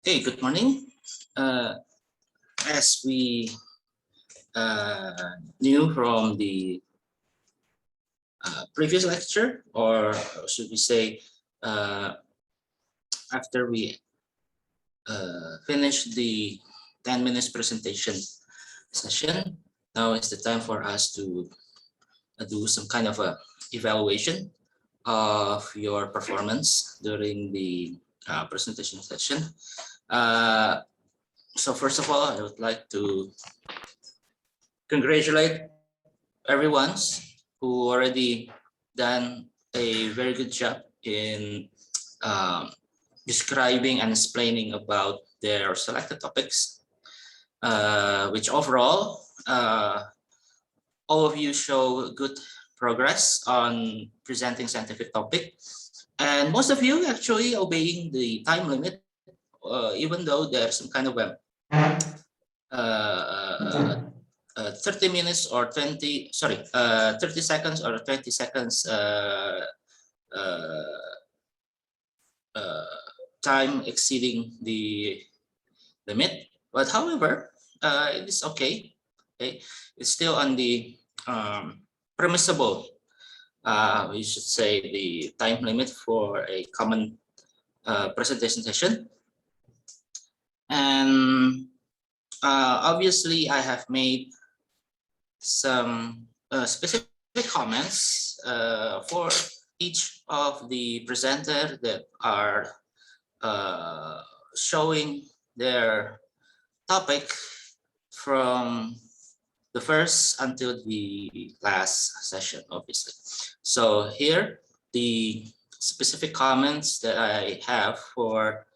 Hey, good morning. As we knew from the previous lecture, or should we say, uh, after we finish the 10 minutes presentation session, now is the time for us to do some kind of a evaluation of your performance during the presentation session. So first of all, I would like to congratulate everyone who already done a very good job in um, describing and explaining about their selected topics, which overall, all of you show good progress on presenting scientific topic. And most of you actually obeying the time limit, even though there's some kind of a uh, 30 minutes or 30 seconds or 20 seconds uh, time exceeding the limit. But however, it is okay. Okay, it's still on the permissible. We should say the time limit for a common presentation session. And obviously, I have made some specific comments for each of the presenter that are showing their topic from the first until the last session, obviously. So here, the specific comments that I have for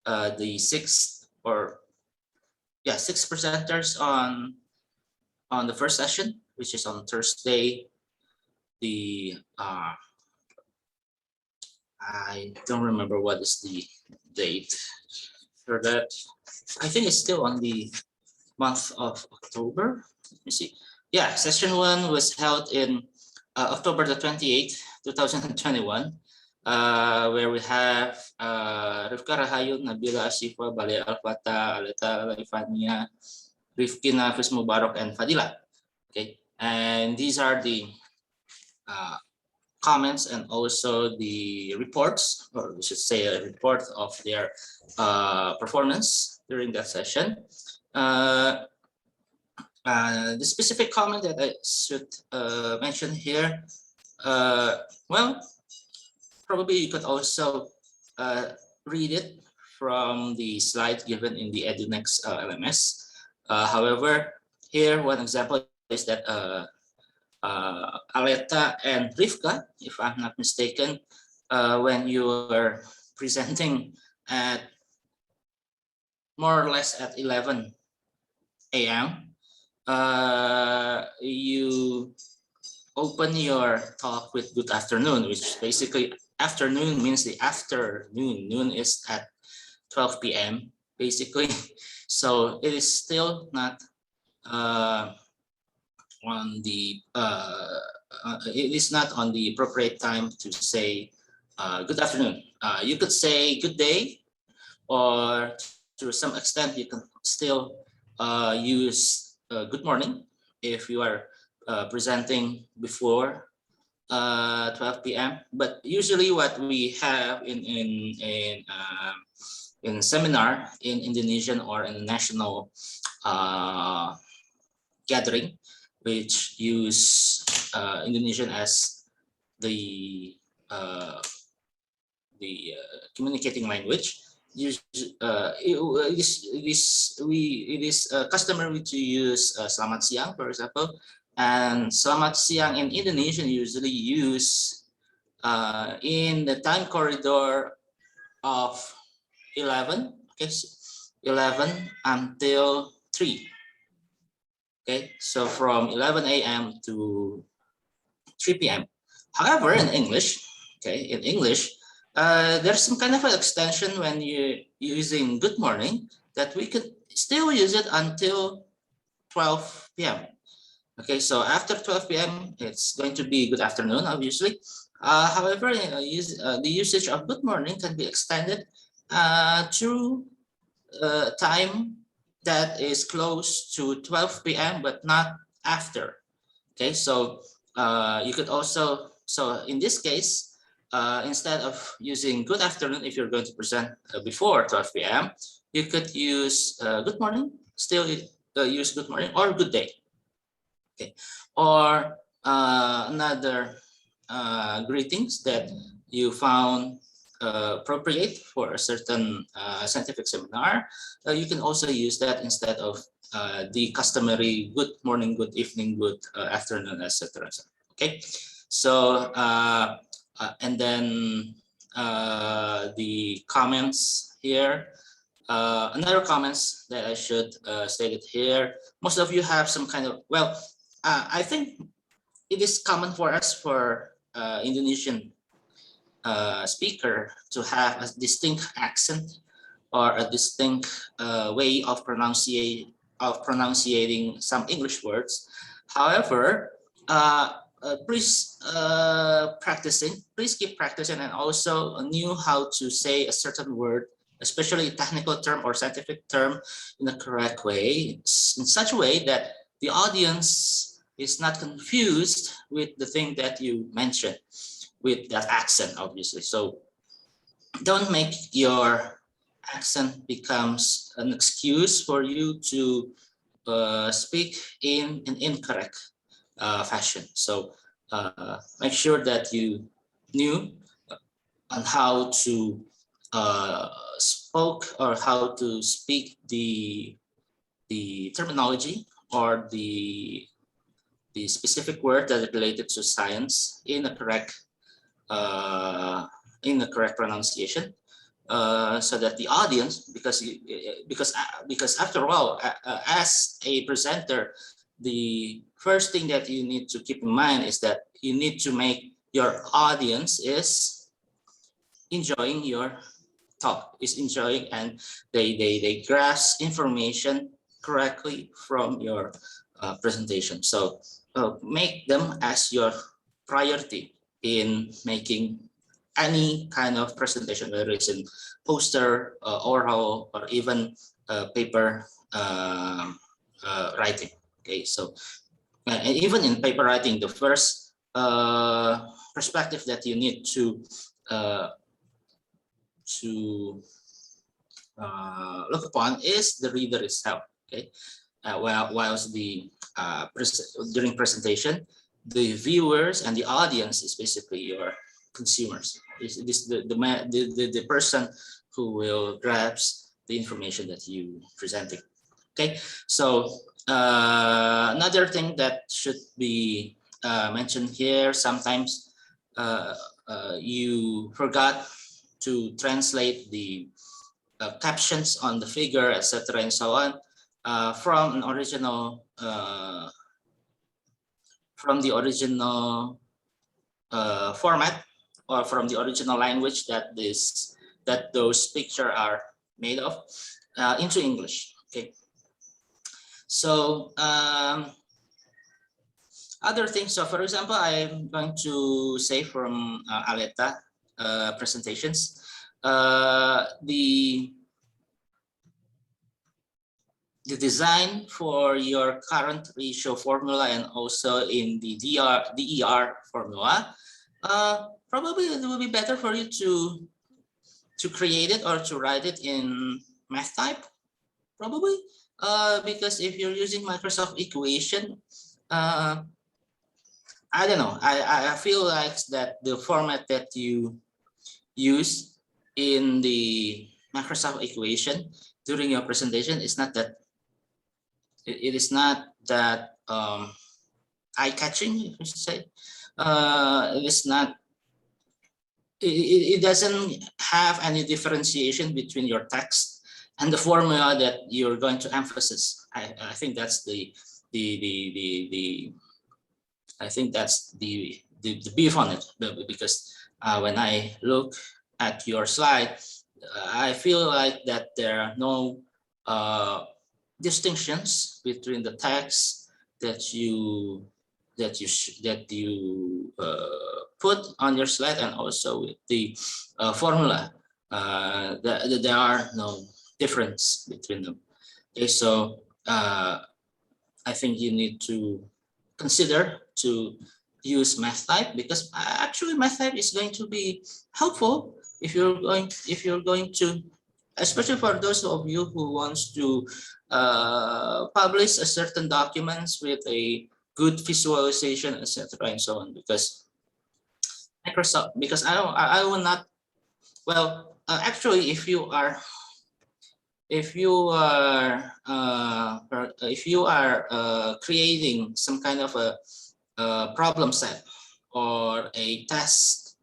the six presenters on the first session, which is on Thursday. The I don't remember what is the date for that. I think it's still on the month of October. Let me see. Yeah, session 1 was held in October the 28th, 2021, where we have Rifka Rahayun, Nabila Ashifa, Bale Alfata, Aleta Laifania, Rifki Nafis Mubarak, and Fadila. Okay, and these are the comments and also the reports, or we should say a report of their performance during that session. The specific comment that I should mention here, well, probably you could also read it from the slide given in the EduNext LMS. However, here one example is that Aleta and Rivka, if I'm not mistaken, when you were presenting at more or less at 11 a.m., you open your talk with good afternoon, which basically afternoon means the afternoon. Noon is at 12 p.m. basically. So it is still not on the it is not on the appropriate time to say good afternoon. You could say good day, or to some extent you can still use good morning if you are presenting before 12 p.m. But usually what we have in seminar in Indonesian or in national gathering, which use Indonesian as the communicating language. It is customary to use selamat siang, for example, and selamat siang in Indonesian usually use in the time corridor of 11, okay, 11 until 3. Okay, so from 11 a.m. to 3 p.m. However, in English, there's some kind of an extension when you're using good morning that we could still use it until 12 p.m. Okay, so after 12 p.m., it's going to be good afternoon, obviously. However, the usage of good morning can be extended to time that is close to 12 p.m. but not after. Okay, so you could also, so in this case, instead of using good afternoon, if you're going to present before 12 p.m., you could use good morning, still use good morning, or good day. Okay, or another greetings that you found appropriate for a certain scientific seminar, you can also use that instead of the customary good morning, good evening, good afternoon, etc. Okay, so and then the comments here. Another comments that I should state it here. Most of you have some kind of, well, I think it is common for us for Indonesian speaker to have a distinct accent or a distinct way of pronunciating some English words. However, please keep practicing, and also knew how to say a certain word, especially technical term or scientific term, in the correct way, in such a way that the audience is not confused with the thing that you mentioned with that accent, obviously. So don't make your accent becomes an excuse for you to speak in an incorrect fashion. So make sure that you knew on how to spoke or how to speak the terminology or the specific word that is related to science in a correct pronunciation, so that the audience, because after all, as a presenter, the first thing that you need to keep in mind is that you need to make your audience is enjoying your talk, is enjoying, and they grasp information correctly from your presentation. So make them as your priority in making any kind of presentation, whether it's in poster, oral, or even paper writing. Okay, so and even in paper writing, the first perspective that you need to look upon is the reader itself. Okay, whilst the during presentation, the viewers and the audience is basically your consumers. This the person who will grasp the information that you presenting. Okay, so another thing that should be mentioned here, sometimes you forgot to translate the captions on the figure, etc., and so on, from an original from the original format, or from the original language that those pictures are made of, into English. Okay, so other things. So for example, I'm going to say from Aleta presentations, the design for your current ratio formula and also in the DER formula, probably it will be better for you to create it or to write it in math type, probably, because if you're using Microsoft equation, I don't know, I feel like that the format that you use in the Microsoft equation during your presentation is not that, it is not that eye-catching, if you say. It is not, it doesn't have any differentiation between your text and the formula that you're going to emphasize. I think that's the I think that's the beef on it, because when I look at your slide, I feel like that there are no distinctions between the text that you put on your slide and also with the formula. There are no difference between them. Okay, so I think you need to consider to use math type, because actually math type is going to be helpful if you're going to, especially for those of you who wants to publish a certain documents with a good visualization, etc., and so on. Because Microsoft, because I will not, well, actually, if you are creating some kind of a problem set or a test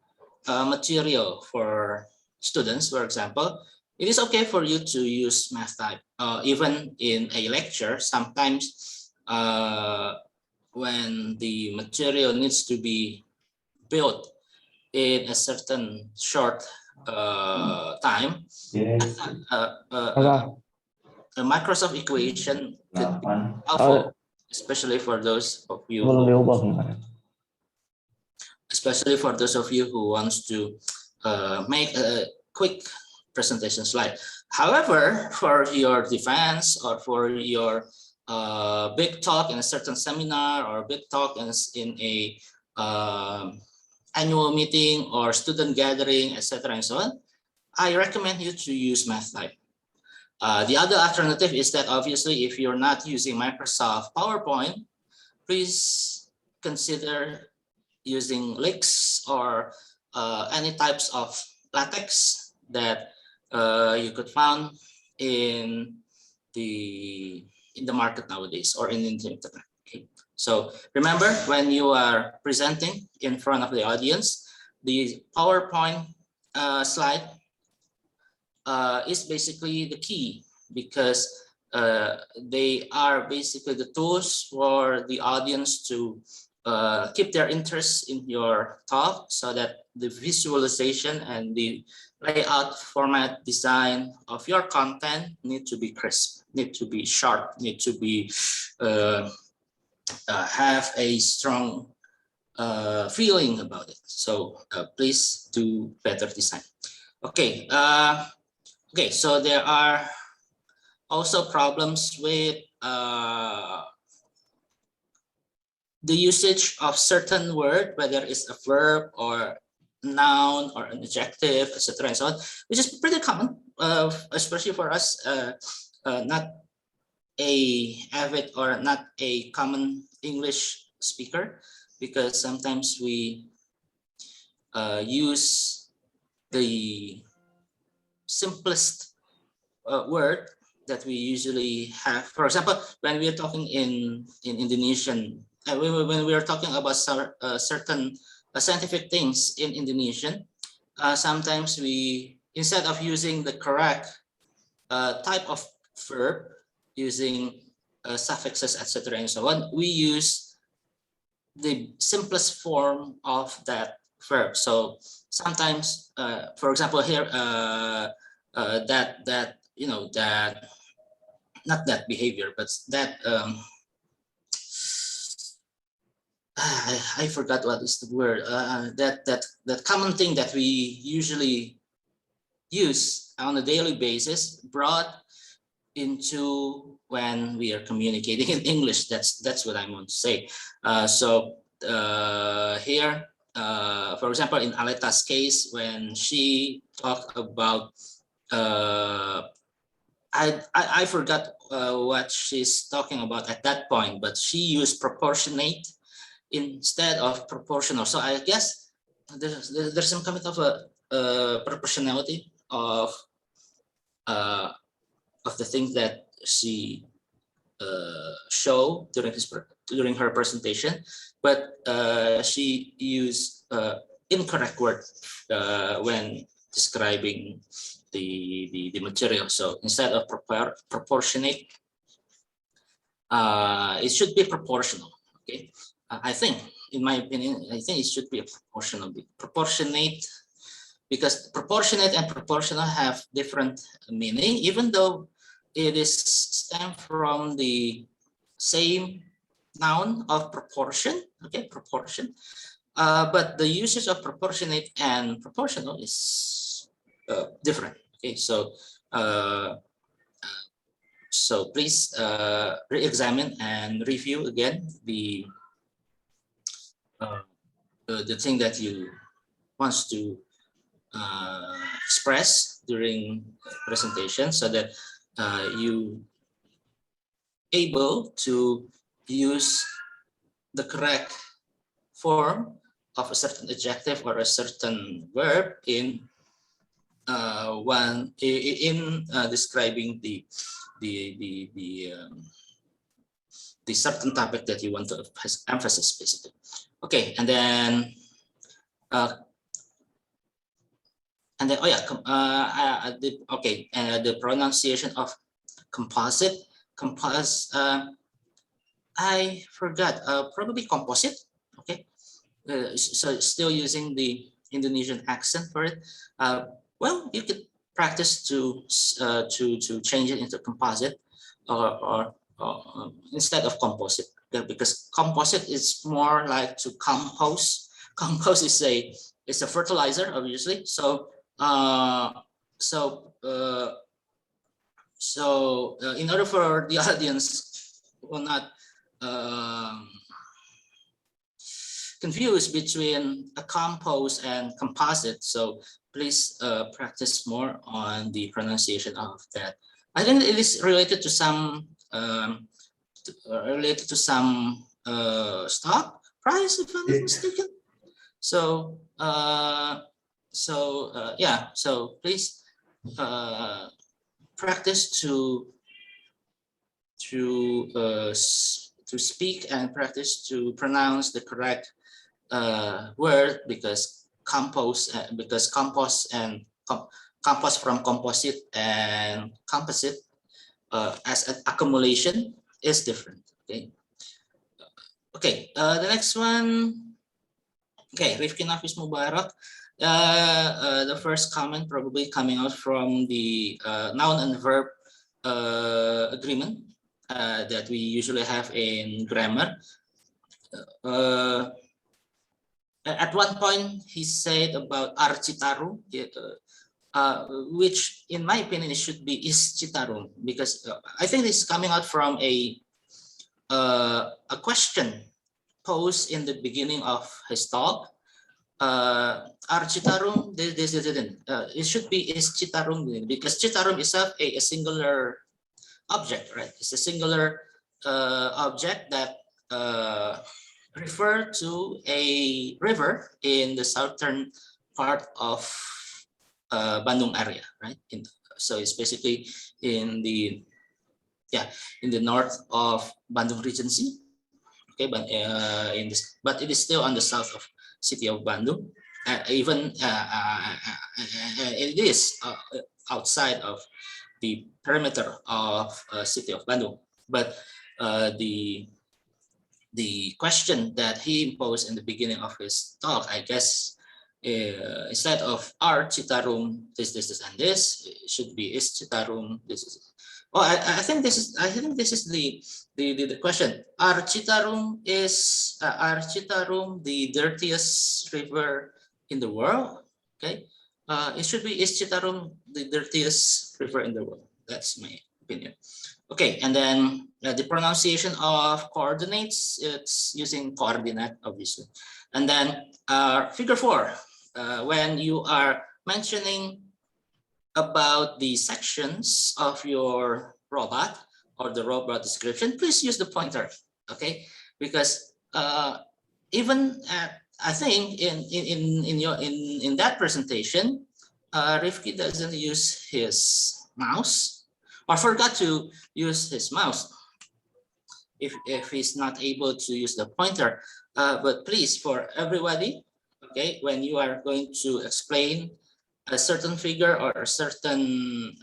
material for students, for example, it is okay for you to use math type. Even in a lecture, sometimes when the material needs to be built in a certain short time, a Microsoft equation could be helpful, especially for those of you who wants to make a quick presentation slide. However, for your defense or for your big talk in a certain seminar or big talk in a annual meeting or student gathering, etc., and so on, I recommend you to use math type. The other alternative is that obviously if you're not using Microsoft PowerPoint, please consider using LIX or any types of LaTeX that you could find in the market nowadays or in the internet. Okay. So remember, when you are presenting in front of the audience, the PowerPoint slide is basically the key, because they are basically the tools for the audience to keep their interest in your talk, so that the visualization and the layout, format, design of your content need to be crisp, need to be sharp, need to be have a strong feeling about it. So please do better design. Okay. Okay, so there are also problems with the usage of certain word, whether it's a verb or noun or an adjective, etc., and so on, which is pretty common, especially for us, not a avid or not a common English speaker, because sometimes we use the simplest word that we usually have. For example, when we are talking in Indonesian, when we are talking about certain scientific things in Indonesian, sometimes we, instead of using the correct type of verb using suffixes, etc., and so on, we use the simplest form of that verb. So sometimes, for example, here, that you know, that, not that behavior, but that I forgot what is the word, that common thing that we usually use on a daily basis, brought into when we are communicating in English. That's what I want to say. So here, for example, in Aleta's case, when she talked about I forgot what she's talking about at that point, but she used proportionate instead of proportional. So I guess there's some kind of a proportionality of the things that she showed during her presentation, but she used incorrect word when describing the material. So instead of proportionate, it should be proportional. Okay, I think, in my opinion, I think it should be proportionate, because proportionate and proportional have different meaning, even though it is stemmed from the same noun of proportion. Okay, proportion. But the usage of proportionate and proportional is different. Okay, so So please re-examine and review again the thing that you want to express during presentation, so that you able to use the correct form of a certain adjective or a certain verb in describing the certain topic that you want to emphasize, basically. Okay, and then oh yeah, the pronunciation of composite. I forgot. Probably composite. Okay, so still using the Indonesian accent for it. Well, you could practice to change it into composite, or instead of composite, because composite is more like to compose. Compose is a fertilizer, obviously. So in order for the audience will not confused between a compose and composite, so please practice more on the pronunciation of that. I think it is related to some stock price, if I'm not mistaken. So yeah, so please practice to speak and practice to pronounce the correct word, because compost from composite and composite as an accumulation is different. Okay, the next one. Okay, Rifkin Hafiz Mubarak. The first comment probably coming out from the noun and verb agreement that we usually have in grammar. At one point, he said about Arcitarum, which in my opinion it should be is Citarum, because I think this is coming out from a question posed in the beginning of his talk. Arcitarum, it should be is Citarum, because Citarum is a singular object, right? It's a singular object that refer to a river in the southern part of Bandung area, right? So it's basically in the north of Bandung Regency. Okay, but but it is still on the south of city of Bandung. Even it is outside of the perimeter of city of Bandung. But the question that he imposed in the beginning of his talk, I guess, instead of "Are Citarum this and this," it should be "Is Citarum this is." Oh, I think this is the question. Are Citarum the dirtiest river in the world? Okay, it should be "Is Citarum the dirtiest river in the world?" That's my opinion. Okay, and then the pronunciation of coordinates, it's using coordinate, obviously. And then figure 4, when you are mentioning about the sections of your robot or the robot description, please use the pointer, okay? Because even I think in that presentation, Rifki doesn't use his mouse, or forgot to use his mouse if he's not able to use the pointer. But please, for everybody, okay, when you are going to explain a certain figure or a certain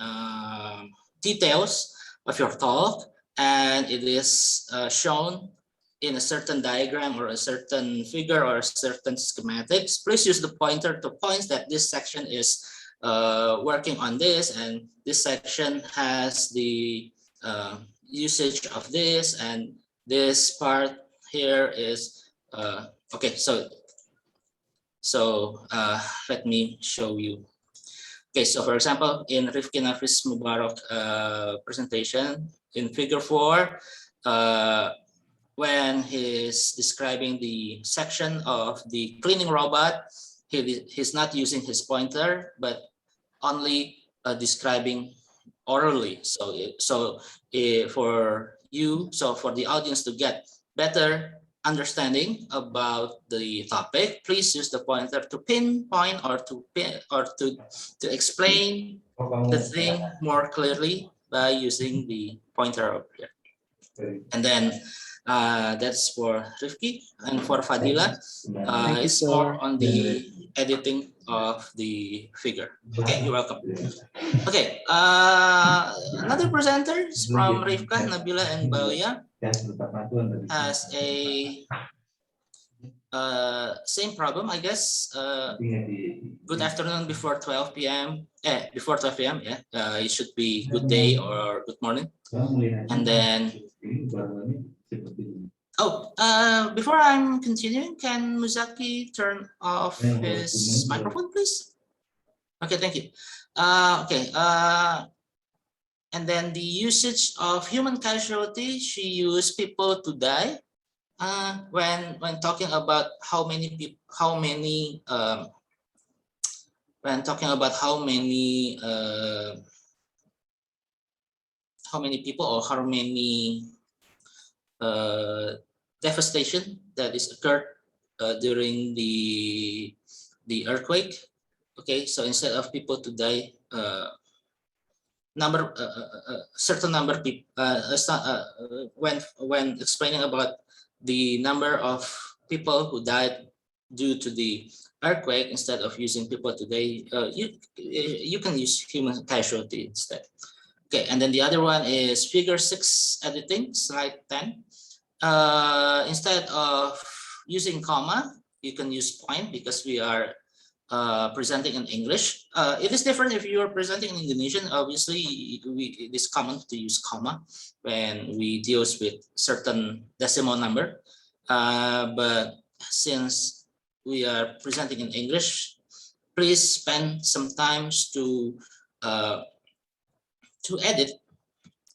details of your talk, and it is shown in a certain diagram or a certain figure or a certain schematics, please use the pointer to point that this section is working on this, and this section has the usage of this, and this part here is okay. So let me show you. Okay, so for example, in Rifkin Hafiz Mubarak presentation in figure 4, when he's describing the section of the cleaning robot, he's not using his pointer, but only describing orally. So for the audience to get better understanding about the topic, please use the pointer to pinpoint or to explain the thing more clearly by using the pointer over here. And then that's for Rifki, and for Fadila, it's more on the editing of the figure. Okay, you're welcome. Okay, another presenter is from Rifka, Nabila, and Balia has a same problem, I guess. Good afternoon before 12 p.m. Before 12 p.m. Yeah, it should be good day or good morning. And then, before I'm continuing, can Muzaki turn off his microphone, please? Okay, thank you. And then the usage of human casualty, she used people to die. When talking about how many people, when talking about how many people or how many devastation that is occurred during the earthquake. Okay, so instead of people to die, certain number of people, when explaining about the number of people who died due to the earthquake, instead of using people today, you can use human casualty instead. Okay, and then the other one is figure 6 editing, slide 10. Instead of using comma, you can use point because we are presenting in English. It is different if you are presenting in Indonesian. Obviously, it is common to use comma when we deal with certain decimal number. But since we are presenting in English, please spend some time to edit,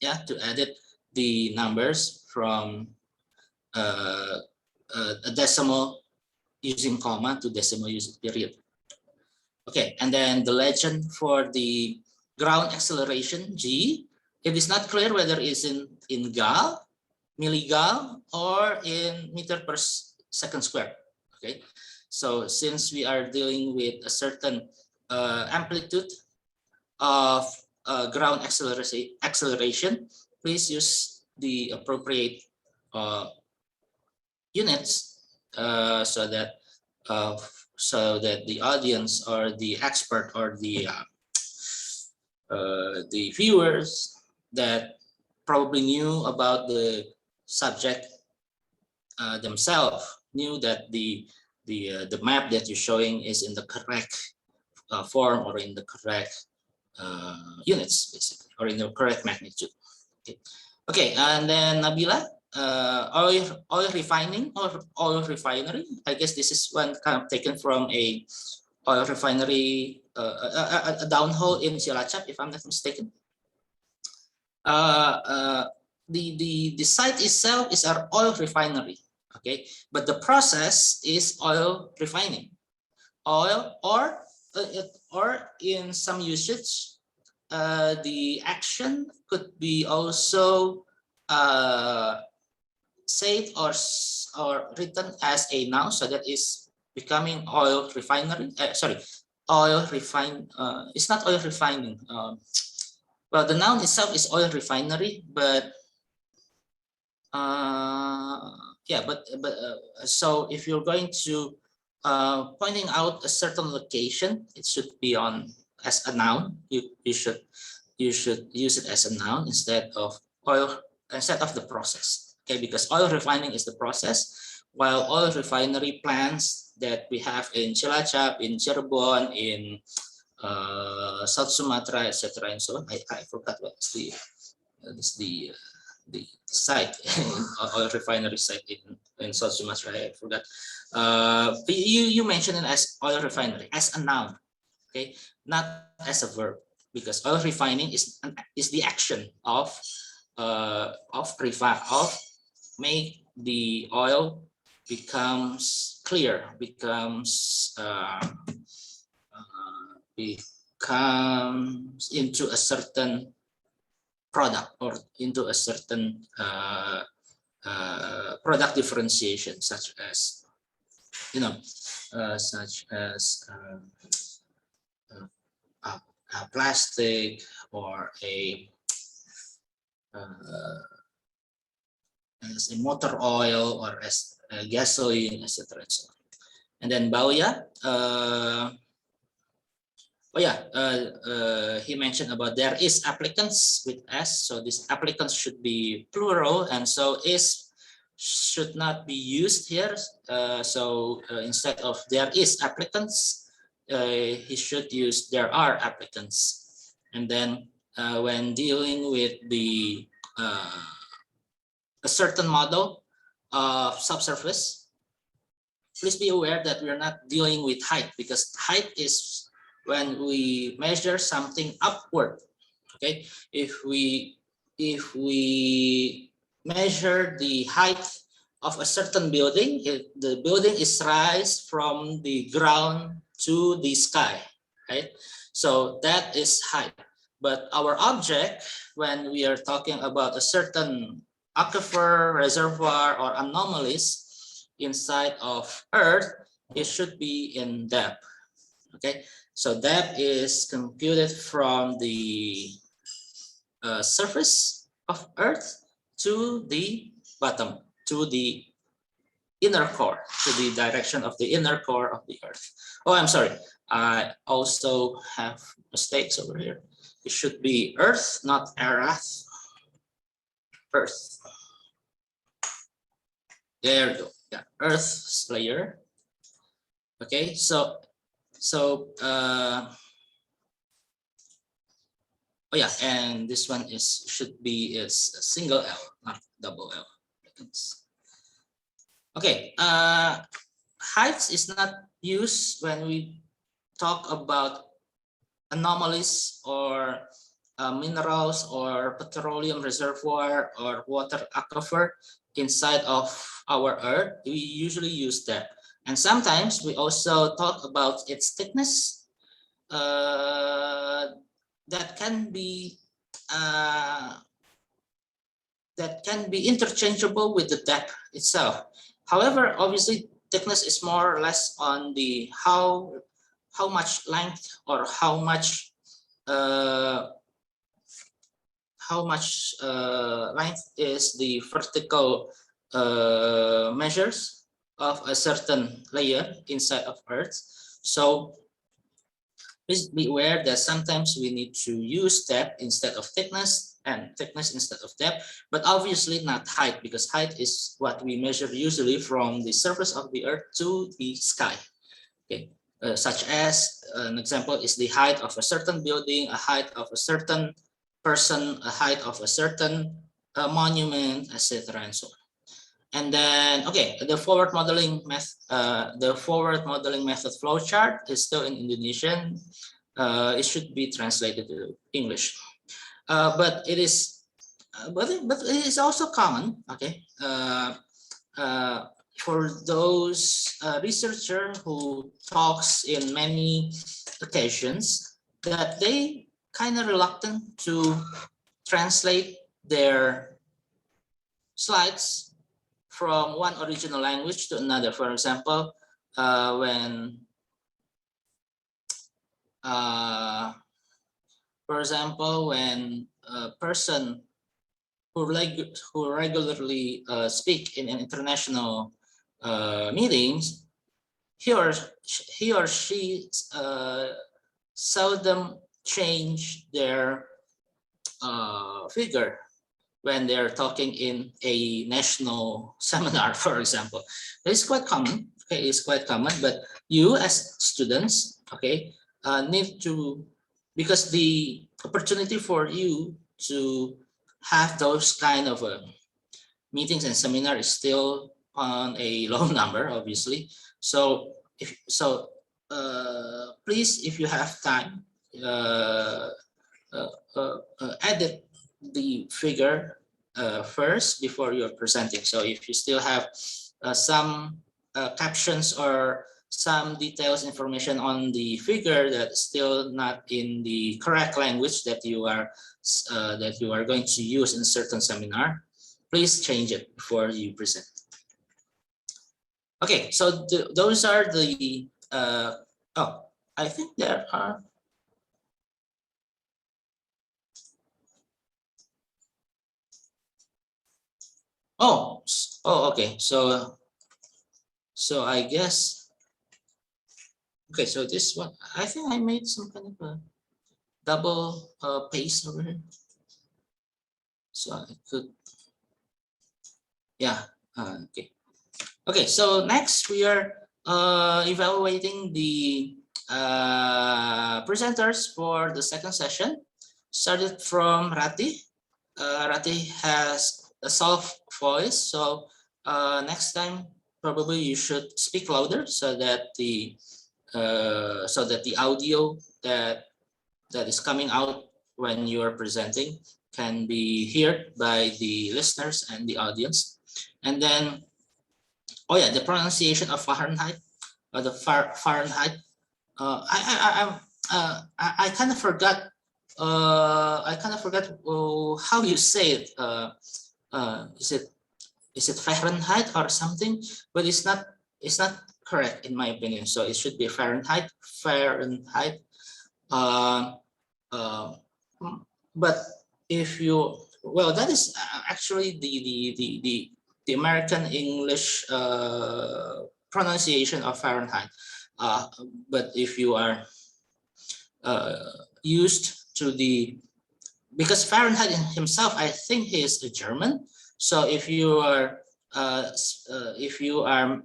to edit the numbers from a decimal using comma to decimal using period. Okay, and then the legend for the ground acceleration G, it is not clear whether it's in gal, milligal, or in meter per second square. Okay, so since we are dealing with a certain amplitude of ground acceleration, please use the appropriate units so that the audience or the expert or the viewers that probably knew about the subject themselves knew that the map that you're showing is in the correct form or in the correct units, basically, or in the correct magnitude. Okay, and then Nabila, oil refining or oil refinery. I guess this is one kind of taken from a oil refinery, a downhole in Cilacap, if I'm not mistaken. The site itself is our oil refinery, okay, but the process is oil refining. Oil or in some usage, the action could be also said or written as a noun, so that is becoming oil refinery. Oil refine. It's not oil refining. Well, the noun itself is oil refinery, but so if you're going to pointing out a certain location, it should be on as a noun. You should use it as a noun instead of the process. Okay, because oil refining is the process, while oil refinery plants that we have in Cilacap, in Cirebon, in South Sumatra, etc., and so on. I forgot what's the site, oil refinery site in South Sumatra. I forgot. You mentioned it as oil refinery as a noun. okay, not as a verb, because oil refining is the action of make the oil becomes clear, becomes into a certain product or into a certain product differentiation, such as a plastic or as a motor oil or as gasoline, etc. And so on. And then Bauya, he mentioned about there is applicants with S, so these applicants should be plural, and so is should not be used here. Instead of there is applicants, he should use there are applicants. And then when dealing with a certain model of subsurface, please be aware that we're not dealing with height, because height is when we measure something upward. Okay, if we measure the height of a certain building, the building is rise from the ground to the sky, right? So that is height. But our object, when we are talking about a certain aquifer, reservoir, or anomalies inside of Earth, it should be in depth. Okay, so depth is computed from the surface of Earth to the bottom, to the inner core, to the direction of the inner core of the Earth. Oh, I'm sorry. I also have mistakes over here. It should be Earth, not Arath. Earth. There we go. Yeah, Earth's layer. Okay, oh yeah, and this one should be a single L, not double L. Okay, heights is not used when we talk about anomalies or minerals or petroleum reservoir or water aquifer inside of our Earth. We usually use that. And sometimes we also talk about its thickness. That can be interchangeable with the depth itself. However, obviously, thickness is more or less on the how much length or how much length is the vertical measures of a certain layer inside of Earth. So please be aware that sometimes we need to use depth instead of thickness and thickness instead of depth, but obviously not height, because height is what we measure usually from the surface of the Earth to the sky. Okay, such as an example is the height of a certain building, a height of a certain person, a height of a certain monument, etc. and so on. And then, okay, the forward modeling method flowchart is still in Indonesian. It should be translated to English, but it is, but it is also common. Okay, for those researcher who talks in many occasions that they kind of reluctant to translate their slides from one original language to another. For example, when a person who regularly speak in an international meetings, he or she seldom change their figure when they're talking in a national seminar, for example. It's quite common. Okay, it's quite common. But you as students, okay, need to, because the opportunity for you to have those kind of meetings and seminar is still on a low number, obviously. So please, if you have time, edit the figure first before you're presenting. So if you still have some captions or some details information on the figure that's still not in the correct language that you are going to use in certain seminar, please change it before you present. Okay, so those are the oh, I think there are. Oh, okay. So I guess, okay, so this one, I think I made some kind of a double paste over here. So I could, yeah, okay. Okay, so next we are evaluating the presenters for the second session. Started from Rati. Rati has a soft voice, so next time probably you should speak louder so that the audio that is coming out when you are presenting can be heard by the listeners and the audience. And then, oh yeah, the pronunciation of Fahrenheit, or the Fahrenheit. I kind of forgot. How you say it. Is it Fahrenheit or something? But it's not. It's not correct in my opinion. So it should be Fahrenheit. Fahrenheit. But if you, well, that is actually the American English pronunciation of Fahrenheit. But if you are used to the, because Fahrenheit himself, I think he is a German. So if you are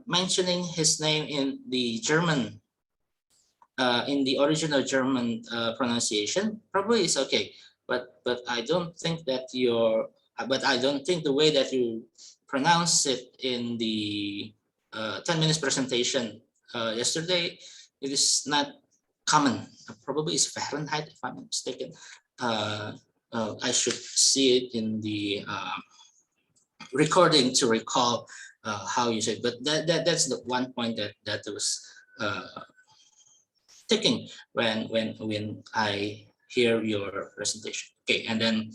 mentioning his name in the German, in the original German pronunciation, probably it's okay. But I don't think that I don't think the way that you pronounce it in the 10 minutes presentation yesterday, it is not common. Probably it's Fahrenheit, if I'm not mistaken. I should see it in the recording to recall how you say it. But that's the one point that was taking when I hear your presentation. Okay, and then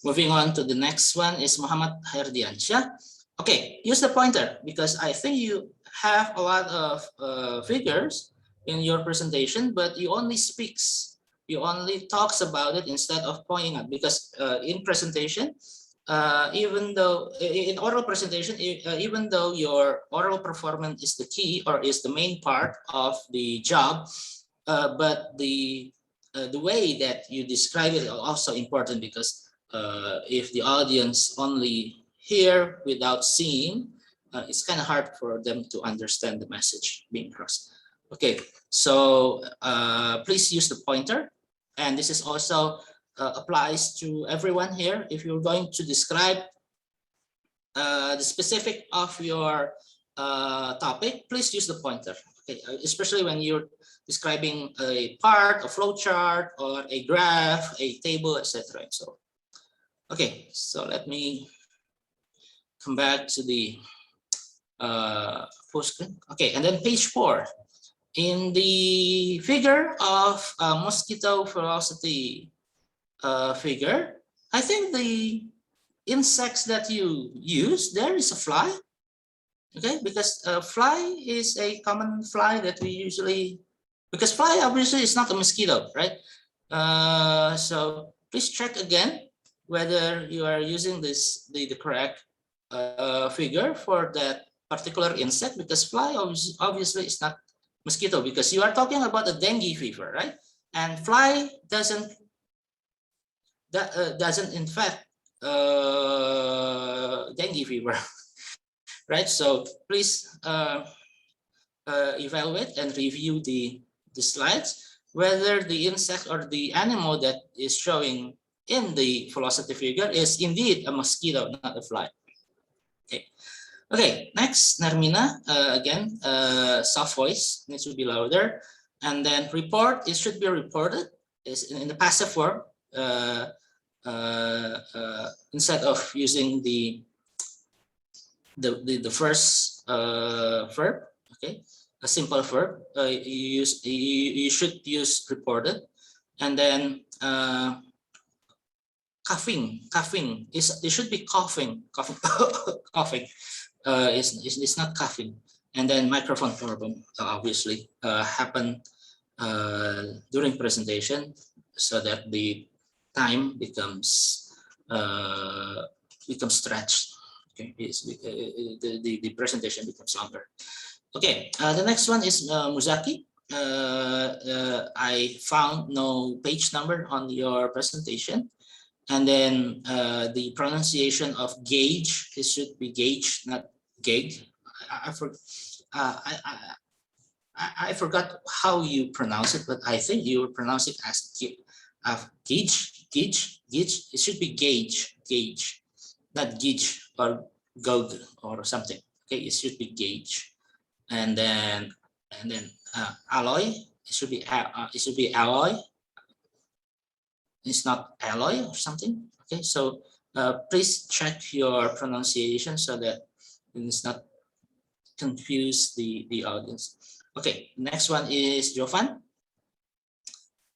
moving on to the next one is Muhammad Hairdiansyah. Okay, use the pointer because I think you have a lot of figures in your presentation, but you only talks about it instead of pointing out, because in presentation, even though in oral presentation, even though your oral performance is the key or is the main part of the job, but the way that you describe it is also important, because if the audience only hear without seeing, it's kind of hard for them to understand the message being crossed. Okay, so please use the pointer, and this is also applies to everyone here. If you're going to describe the specific of your topic, please use the pointer. Okay, especially when you're describing a part, a flow chart, or a graph, a table, etc. So, okay, so let me come back to the full screen. Okay, and then page 4. In the figure of mosquito velocity figure, I think the insects that you use there is a fly. Okay, because fly is a common fly that we usually, because fly obviously is not a mosquito, right? So please check again whether you are using this the correct figure for that particular insect, because fly obviously is not mosquito, because you are talking about a dengue fever, right? And fly doesn't infect dengue fever, right? So please evaluate and review the slides, whether the insect or the animal that is showing in the velocity figure is indeed a mosquito, not a fly. Okay. Okay, next, Narmina, again, soft voice, needs to be louder. And then report, it should be reported is in the passive form instead of using the first verb. Okay, a simple verb. You should use reported, and then coughing is, it should be coughing coughing. It's not coughing. And then microphone problem obviously happen during presentation, so that the time becomes stretched. Okay, the presentation becomes longer. Okay, the next one is Muzaki. I found no page number on your presentation. And then the pronunciation of gauge, it should be gauge, not gauge. I forgot how you pronounce it, but I think you pronounce it as gauge. It should be gauge, not gauge or gold or something. Okay, it should be gauge. And then alloy, it should be alloy. It's not alloy or something. Okay, so please check your pronunciation so that it's not confuse the audience. Okay, next one is Jovan.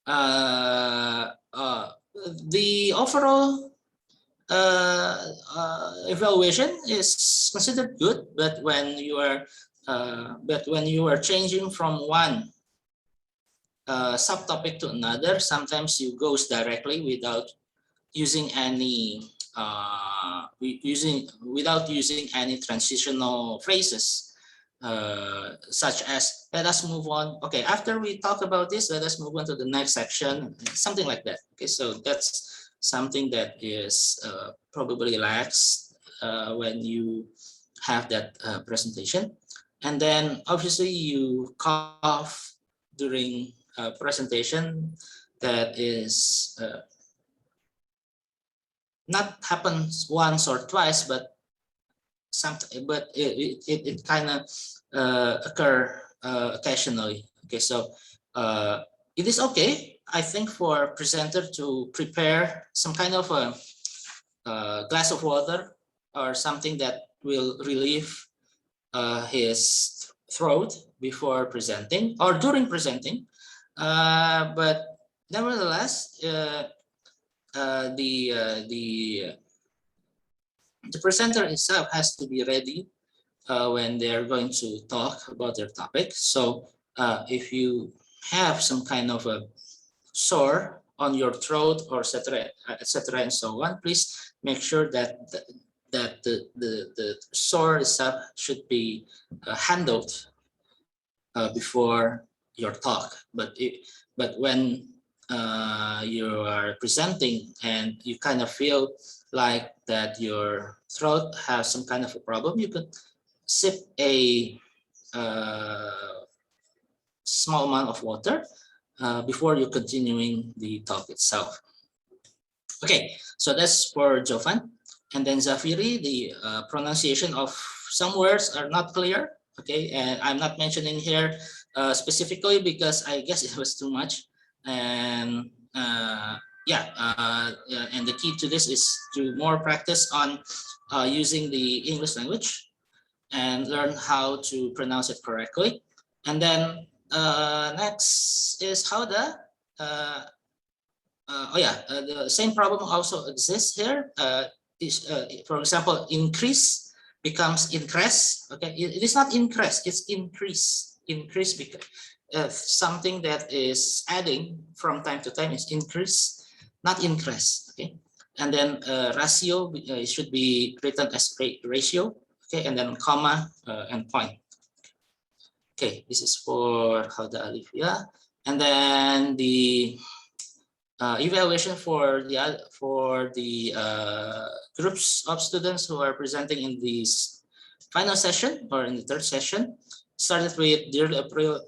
The overall evaluation is considered good, but when you are changing from one subtopic to another, sometimes you goes directly without using any any transitional phrases, such as let us move on. Okay, after we talk about this, let us move on to the next section, something like that. Okay, so that's something that is probably lacks when you have that presentation. And then obviously you cough during presentation. That is not happens once or twice, but it kind of occur occasionally. Okay, so it is okay, I think, for a presenter to prepare some kind of a glass of water or something that will relieve his throat before presenting or during presenting. But nevertheless, the presenter itself has to be ready when they're going to talk about their topic. So if you have some kind of a sore on your throat or etc., and so on, please make sure that the sore itself should be handled before your talk. But when you are presenting and you kind of feel like that your throat has some kind of a problem, you could sip a small amount of water before you're continuing the talk itself. Okay, so that's for Jovan. And then Zafiri, the pronunciation of some words are not clear. Okay, and I'm not mentioning here specifically because I guess it was too much. And and the key to this is to more practice on using the English language and learn how to pronounce it correctly. And then next is how the the same problem also exists here. For example, increase becomes increase. Okay, it is not increase, it's increase. Increase because something that is adding from time to time is increase, not increase. Okay, and then ratio should be written as ratio. Okay, and then comma and point. Okay, this is for Hauda Alifia. And then the evaluation for the groups of students who are presenting in this final session or in the third session started with dearly Aprilia,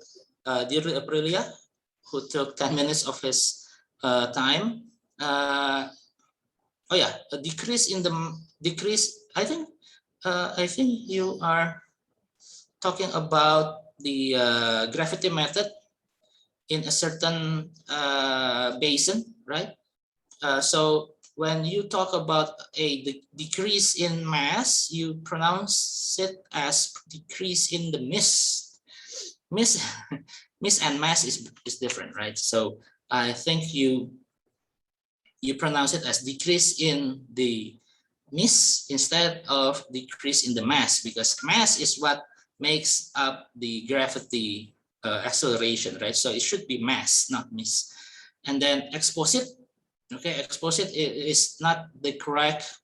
who took 10 minutes of his time. A decrease in the I think you are talking about the gravity method. in a certain basin, right? So when you talk about a decrease in mass, you pronounce it as decrease in the miss. Miss and mass is different, right? So I think you pronounce it as decrease in the miss instead of decrease in the mass, because mass is what makes up the gravity acceleration, right? So it should be mass, not miss. And then exposit, okay, exposit is not the correct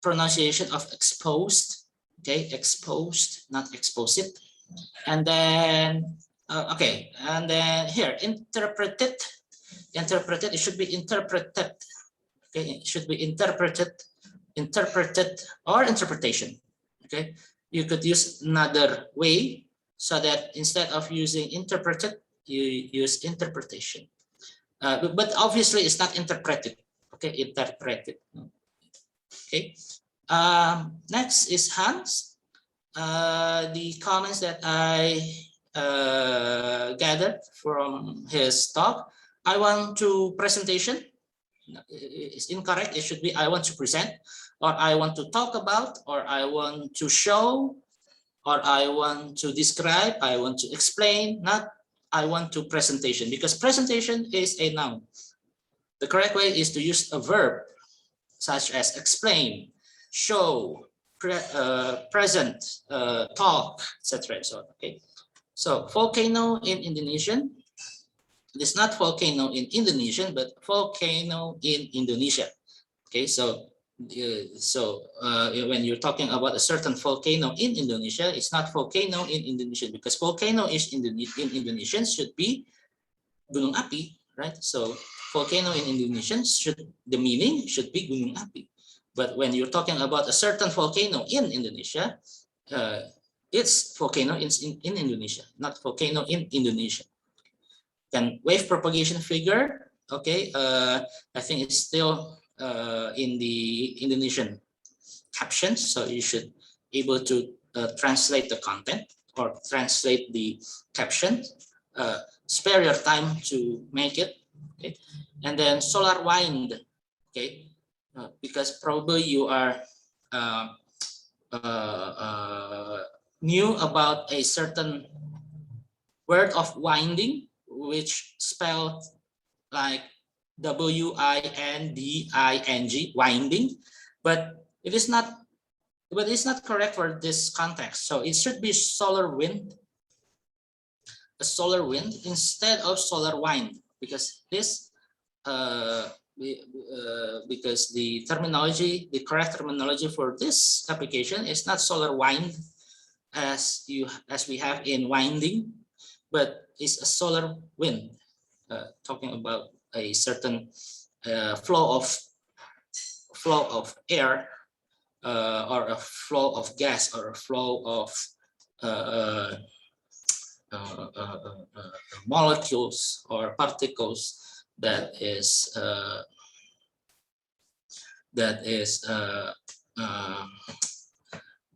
pronunciation of exposed, okay, exposed, not exposit. And then okay, and then here interpreted, it should be interpreted, okay, it should be interpreted or interpretation, okay. You could use another way, so that instead of using interpreted, you use interpretation, but obviously it's not interpreted, okay, interpreted, okay. Next is Hans. The comments that I gathered from his talk: I want to presentation. It's incorrect. It should be I want to present, or I want to talk about, or I want to show, or I want to describe, I want to explain, not I want to presentation, because presentation is a noun. The correct way is to use a verb such as explain, show, present, talk, etc. So okay. So volcano in Indonesian. It is not volcano in Indonesian, but volcano in Indonesia. Okay, so when you're talking about a certain volcano in Indonesia, it's not volcano in Indonesia, because volcano is in Indonesian should be gunung api, right? So volcano in Indonesian the meaning should be gunung api. But when you're talking about a certain volcano in Indonesia, it's volcano in Indonesia, not volcano in Indonesia. Then wave propagation figure, okay, I think it's still in the Indonesian captions, so you should able to translate the content or translate the caption. Spare your time to make it, okay. And then solar wind, okay, because probably you are new about a certain word of winding, which spelled like W-I-N-D-I-N-G, winding, but it's not correct for this context. So it should be solar wind, a solar wind instead of solar wind, because this because the correct terminology for this application is not solar wind as we have in winding, but it's a solar wind, talking about a certain flow of air, or a flow of gas, or a flow of molecules or particles that is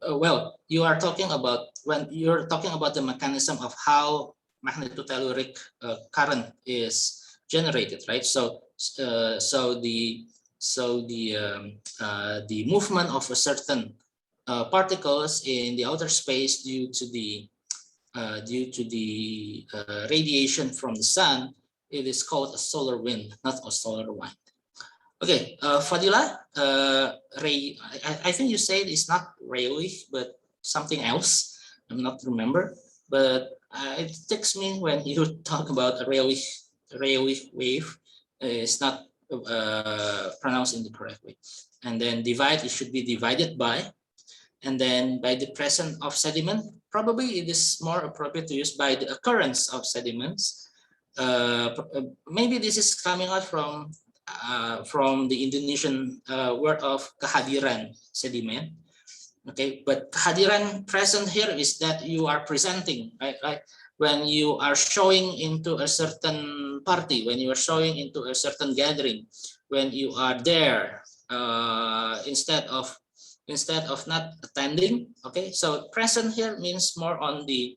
well, you are talking about when you're talking about the mechanism of how magnetotelluric current is generated, right? So the movement of a certain particles in the outer space due to the radiation from the sun, it is called a solar wind, not a solar wind. Okay, Fadila, Ray, I think you said it's not railway, but something else. I'm not remember, but it takes me when you talk about a railway wave, it's not pronounced in the correct way. And then divide, it should be divided by, and then by the presence of sediment, probably it is more appropriate to use by the occurrence of sediments. Maybe this is coming out from the Indonesian word of kehadiran, sediment. Okay, but kehadiran present here is that you are presenting, right? When you are showing into a certain party, when you are showing into a certain gathering, when you are there, instead of not attending. Okay, so present here means more on the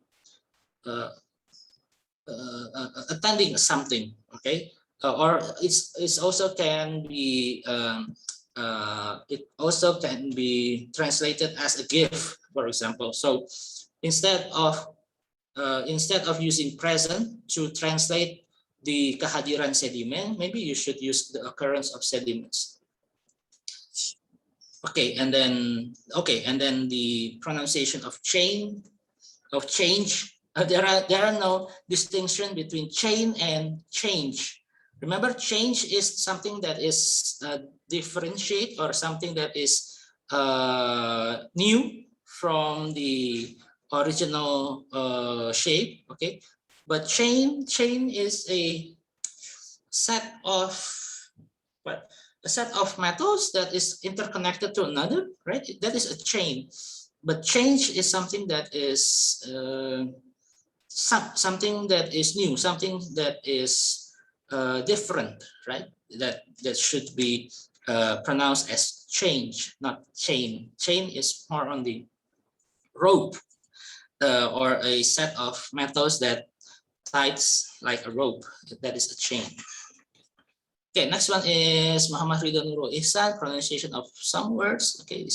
attending something, okay, or it's also can be it also can be translated as a gift, for example. So instead of using present to translate the kehadiran sedimen, maybe you should use the occurrence of sediments. Okay, and then the pronunciation of change. There are no distinction between chain and change. Remember, change is something that is differentiate, or something that is new from the original shape. Okay, but chain is a set of metals that is interconnected to another, right? That is a chain. But change is something that is something that is new, something that is different, right? That should be pronounced as change, not chain. Chain is more on the rope, or a set of metals that ties like a rope. That is a chain. Okay, next one is Muhammad Ridho Nurul Ihsan, pronunciation of some words. Okay,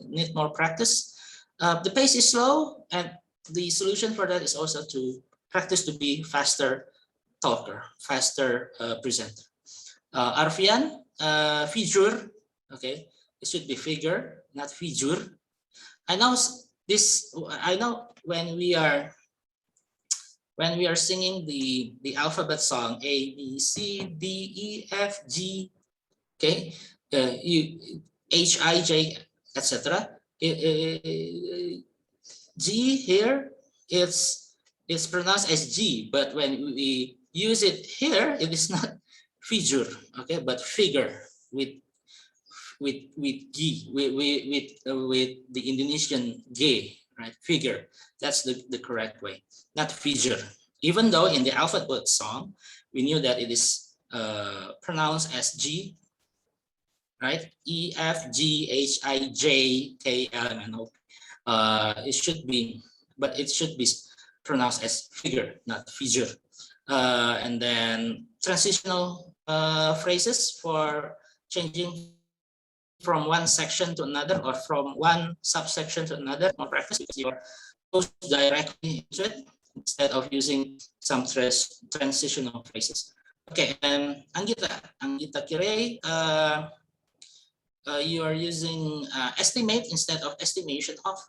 need more practice. The pace is slow, and the solution for that is also to practice to be faster talker, faster presenter. Arfian, figure. Okay, it should be figure, not figure. I know when we are singing the alphabet song A, B, C, D, E, F, G, okay, H, I, J, etc. G here it's pronounced as G, but when we use it here, it is not figure, okay, but figure with G, with the Indonesian G, right? Figure. That's the correct way, not figure. Even though in the alphabet song, we knew that it is pronounced as G, right? E, F, G, H, I, J, K, L, and O. It should be, but it should be pronounced as figure, not figure. And then transitional phrases for changing from one section to another, or from one subsection to another. More practice, because you are close directly into it instead of using some transitional phrases. Okay, and Anggita Kirei, you are using estimate instead of estimation of,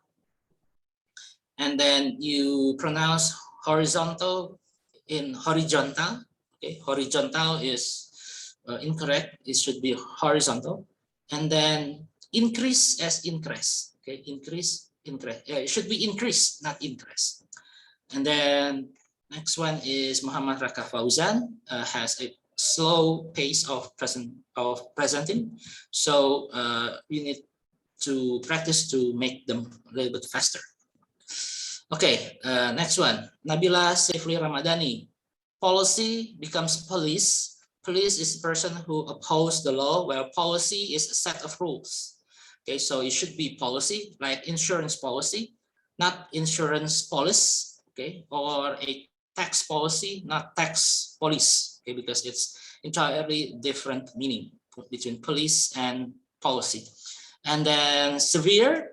and then you pronounce horizontal in horizontal. Okay, horizontal is incorrect. It should be horizontal. And then increase as increase. Okay, increase. It should be increase, not increase. And then next one is Muhammad Raka Fauzan, has a slow pace of presenting. So you need to practice to make them a little bit faster. Okay, next one, Nabila Sefli Ramadhani. Policy becomes police. Police is the person who opposes the law, while policy is a set of rules. Okay, so it should be policy, like insurance policy, not insurance police. Okay, or a tax policy, not tax police. Okay, because it's entirely different meaning between police and policy. And then severe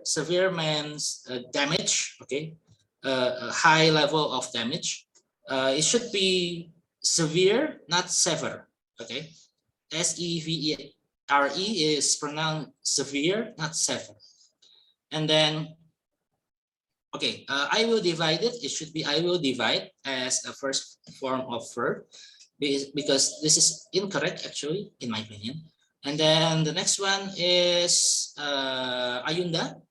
means damage. Okay, a high level of damage. It should be severe, not severe. Okay, SEVERE is pronounced severe, not severe. And then, okay, I will divide it. It should be I will divide as a first form of verb, because this is incorrect actually, in my opinion. And then the next one is Ayunda.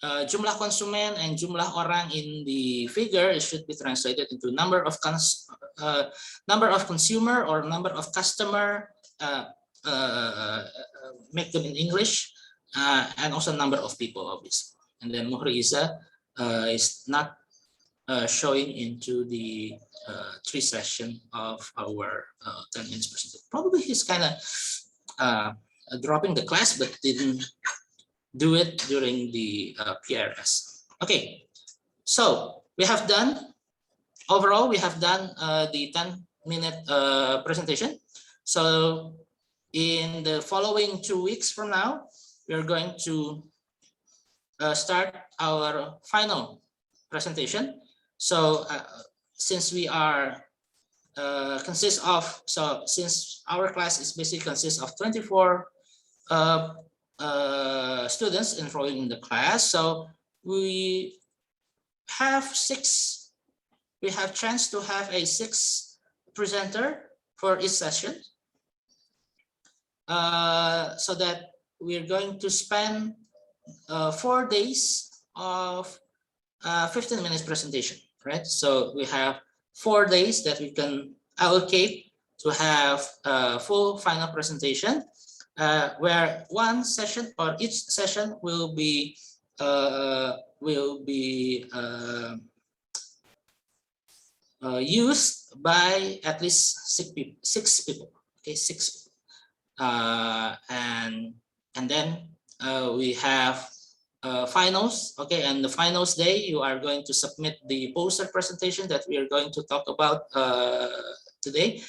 Jumlah konsumen and jumlah orang in the figure, it should be translated into number of consumer or number of customer, make them in English, and also number of people, obviously. And then Muhriza is not showing into the tree session of our 10 minutes presentation. Probably he's kind of dropping the class, but didn't do it during the PRS. Okay, so we have done overall, we have done the 10-minute presentation. So in the following 2 weeks from now, we're going to start our final presentation. So since we are since our class is basically consists of 24 students enrolling in the class, so we have chance to have a 6 presenter for each session, so that we're going to spend 4 days of 15 minutes presentation, right? So we have 4 days that we can allocate to have a full final presentation, where one session or each session will be used by at least 6 people. Okay, 6 people. And then we have finals. Okay, and the finals day, you are going to submit the poster presentation that we are going to talk about today,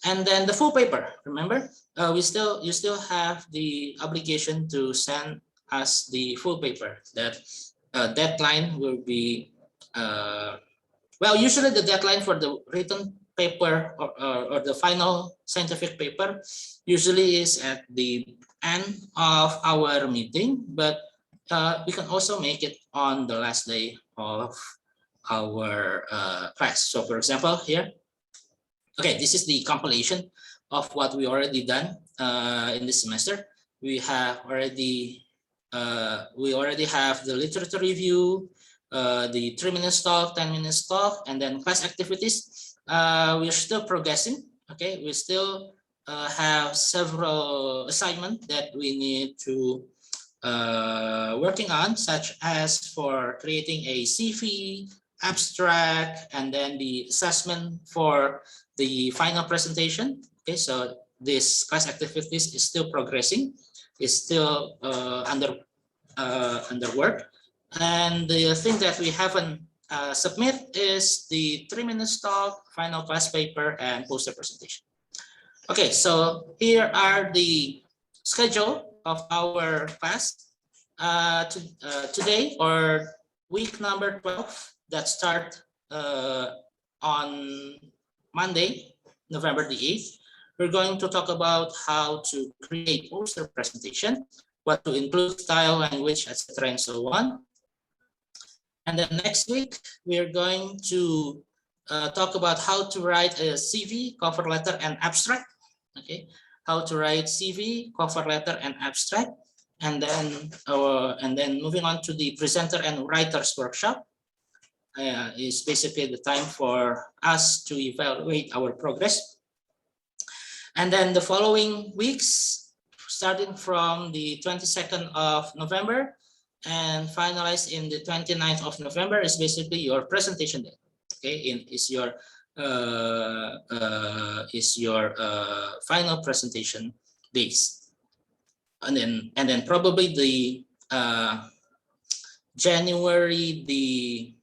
and then the full paper. Remember, you still have the obligation to send us the full paper. That deadline will be well, usually the deadline for the written paper or the final scientific paper usually is at the end of our meeting, but we can also make it on the last day of our class. So for example, here, okay, this is the compilation of what we already done in this semester. We have already have the literature review, the 3-minute talk, 10-minute talk, and then class activities. We're still progressing. Okay, we still have several assignments that we need to working on, such as for creating a CV, abstract, and then the assessment for the final presentation. Okay, so this class activities is still progressing, is still under work. And the thing that we haven't submit is the 3-minute talk, final class paper, and poster presentation. Okay, so here are the schedule of our class today, or week number 12, that start on Monday, November the 8th. We're going to talk about how to create poster presentation, what to include, style, language, etc., and so on. And then next week, we're going to talk about how to write a CV, cover letter, and abstract. Okay, how to write CV, cover letter, and abstract. And then moving on to the presenter and writers workshop is basically the time for us to evaluate our progress. And then the following weeks, starting from the 22nd of November and finalized in the 29th of November, is basically your presentation day. Okay, is your final presentation days. And then probably the January the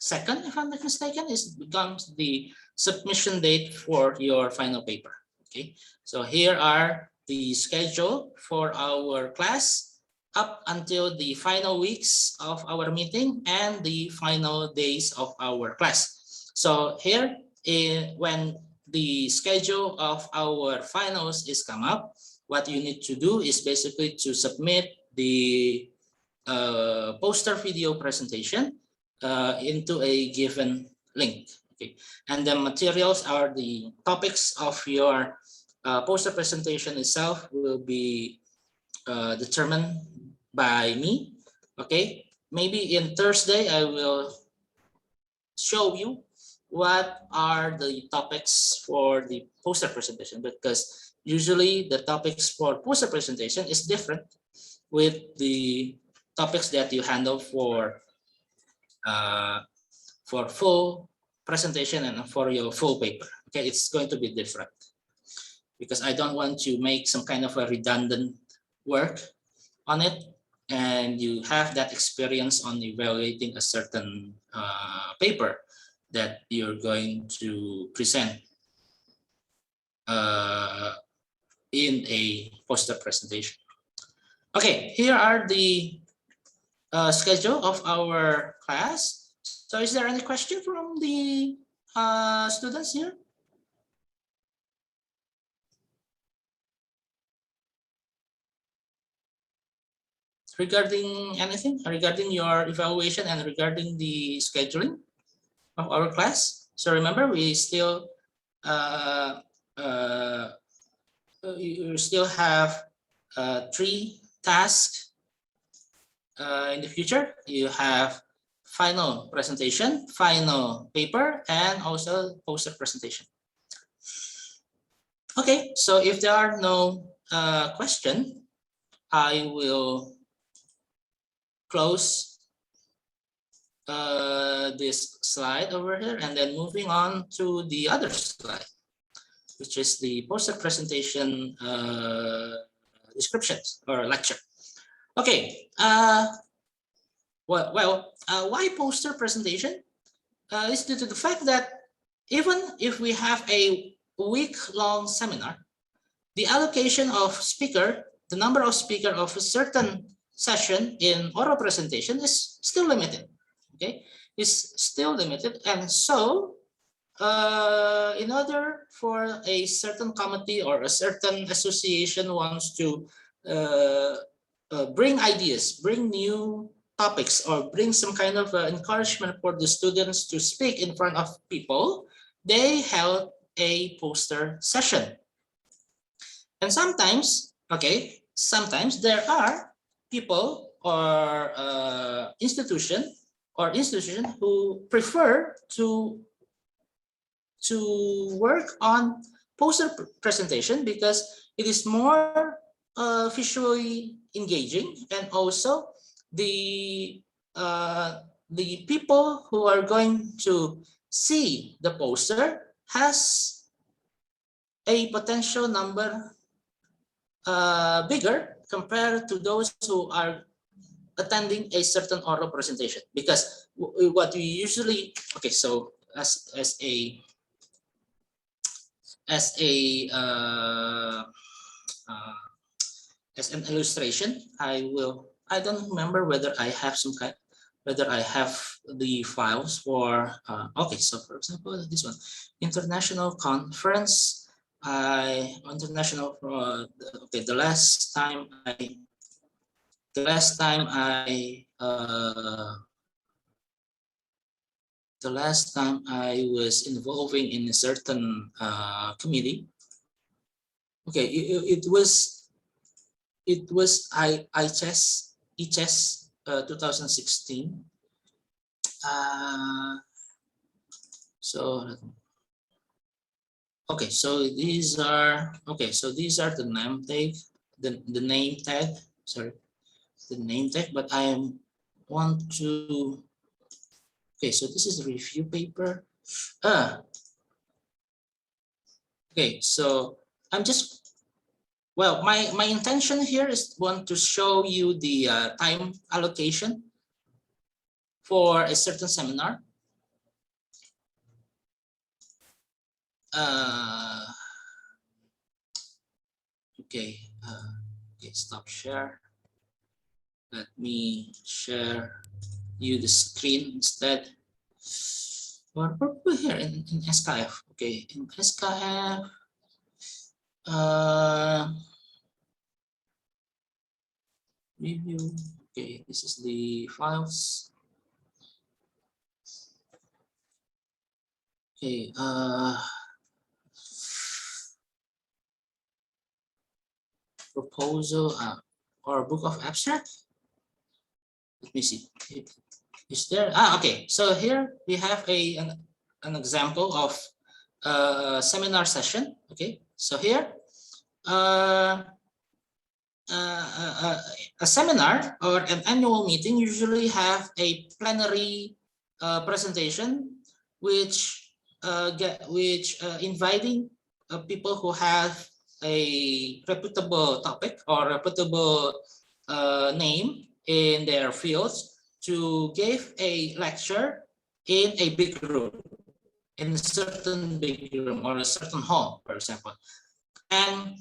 2nd, if I'm not mistaken, becomes the submission date for your final paper. Okay, so here are the schedule for our class up until the final weeks of our meeting and the final days of our class. So here, when the schedule of our finals is come up, what you need to do is basically to submit the poster video presentation into a given link. Okay, and the materials are the topics of your poster presentation itself will be determined by me. Okay, maybe in Thursday I will show you what are the topics for the poster presentation, because usually the topics for poster presentation is different with the topics that you handle for full presentation and for your full paper. Okay, it's going to be different because I don't want to make some kind of a redundant work on it, and you have that experience on evaluating a certain paper, that you're going to present in a poster presentation. Okay, here are the schedule of our class. So is there any question from the students here? Regarding anything, regarding your evaluation and regarding the scheduling of our class? So remember, we still you still have 3 tasks in the future. You have final presentation, final paper, and also poster presentation. Okay, so if there are no questions, I will close this slide over here, and then moving on to the other slide, which is the poster presentation descriptions or lecture. Okay, why poster presentation? It's due to the fact that even if we have a week-long seminar, the allocation of speaker, the number of speaker of a certain session in oral presentation is still limited. Okay, is still limited, and so in order for a certain committee or a certain association wants to bring ideas, bring new topics, or bring some kind of encouragement for the students to speak in front of people, they held a poster session. And sometimes, okay, sometimes there are people or institution who prefer to work on poster presentation because it is more visually engaging, and also the people who are going to see the poster has a potential number bigger compared to those who are attending a certain oral presentation, because what we usually, okay, so as an illustration, I don't remember whether I have whether I have the files for okay, so for example this one, international conference. International okay, the last time I was involving in a certain committee. Okay, it was ICHES 2016. So okay, so these are the name tag, the name tag. Sorry, the name tag. But I want to. Okay, so this is the review paper. Okay, so I'm just, well, my intention here is want to show you the time allocation for a certain seminar. Okay, okay, stop share. Let me share you the screen instead. Or here in SKF. Okay, in SKF. Review. Okay, this is the files. Okay, proposal or book of abstract. Let me see. Is there? Okay. So here we have an example of a seminar session. Okay. So here, a seminar or an annual meeting usually have a plenary presentation, which inviting people who have a reputable topic or reputable name in their fields to give a lecture in a big room. in a certain big room or a certain hall, for example. And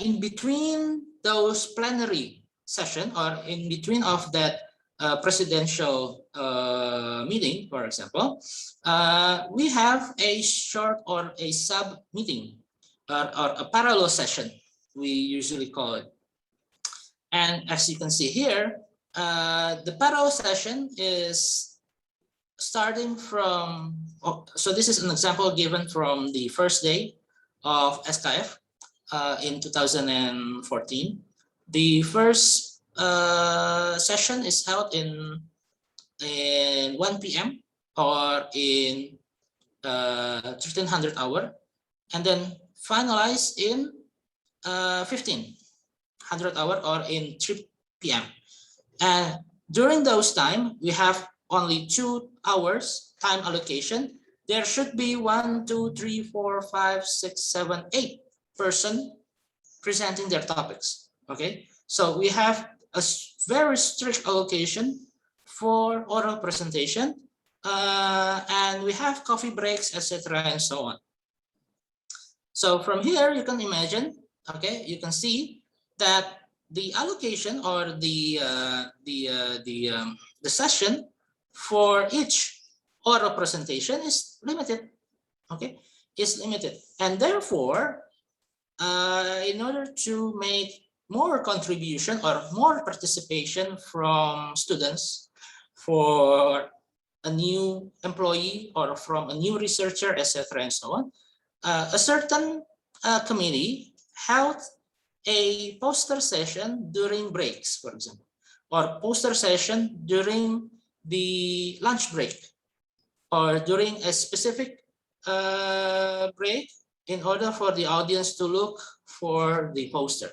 in between those plenary session, or in between of that presidential meeting, for example, we have a short or a sub meeting or a parallel session, we usually call it. And as you can see here, the parallel session is starting from, so this is an example given from the first day of SKF in 2014. The first session is held in 1 p.m. or in 1300 hour, and then finalized in 1500 hour or in 3 p.m. And during those time, we have only 2 hours time allocation. There should be 1, 2, 3, 4, 5, 6, 7, 8 person presenting their topics. Okay, so we have a very strict allocation for oral presentation, and we have coffee breaks, etc., and so on. So from here, you can imagine, okay, you can see that the allocation or the session for each oral presentation is limited. Okay, is limited, and therefore, in order to make more contribution or more participation from students, for a new employee or from a new researcher, etc., and so on, a certain committee held a poster session during breaks, for example, or poster session during the lunch break, or during a specific break, in order for the audience to look for the poster.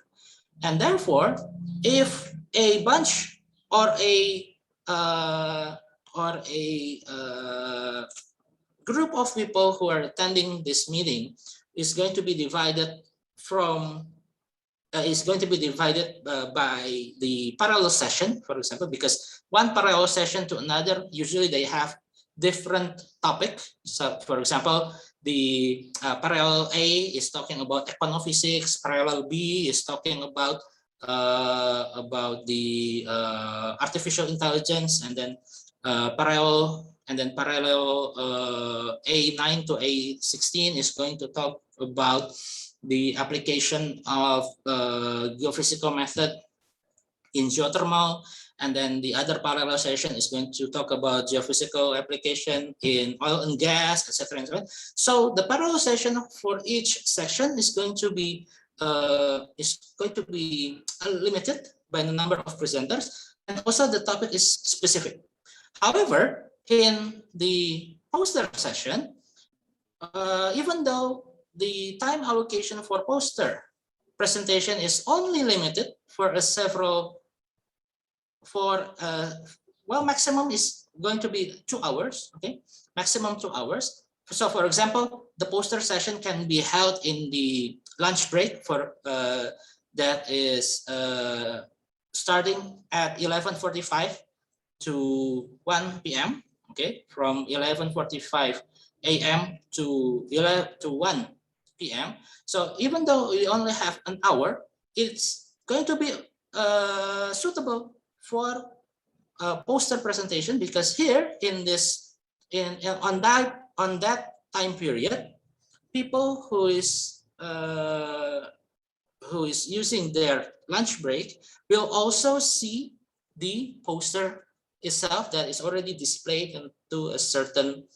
And therefore, if a bunch or a group of people who are attending this meeting is going to be divided from by the parallel session, for example, because one parallel session to another, usually they have different topic. So for example, the parallel A is talking about econophysics, parallel B is talking about the artificial intelligence, and then parallel A9 to A16 is going to talk about the application of geophysical method in geothermal, and then the other parallel session is going to talk about geophysical application in oil and gas, etc. So the parallel session for each session is going to be limited by the number of presenters, and also the topic is specific. However, in the poster session, even though the time allocation for poster presentation is only limited for well, maximum is going to be 2 hours, okay, maximum 2 hours. So for example, the poster session can be held in the lunch break for that is starting at 11:45 to 1 p.m. okay, from 11:45 a.m. to 1 p.m. So even though we only have an hour, it's going to be suitable for a poster presentation, because here in this on that time period, people who is using their lunch break will also see the poster itself that is already displayed into a certain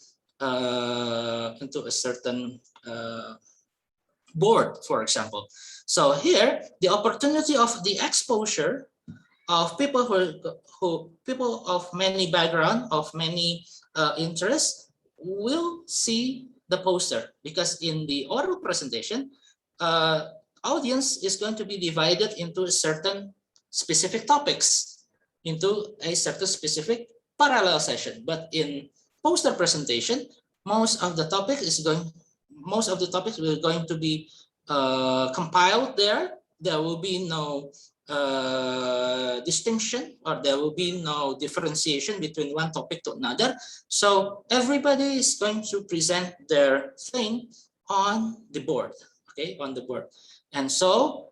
board, for example. So here, the opportunity of the exposure of people people of many background, of many interests, will see the poster, because in the oral presentation, audience is going to be divided into certain specific topics, into a certain specific parallel session. But in poster presentation, most of the topics will going to be compiled there. There will be no distinction, or there will be no differentiation between one topic to another. So everybody is going to present their thing on the board, okay, on the board. And so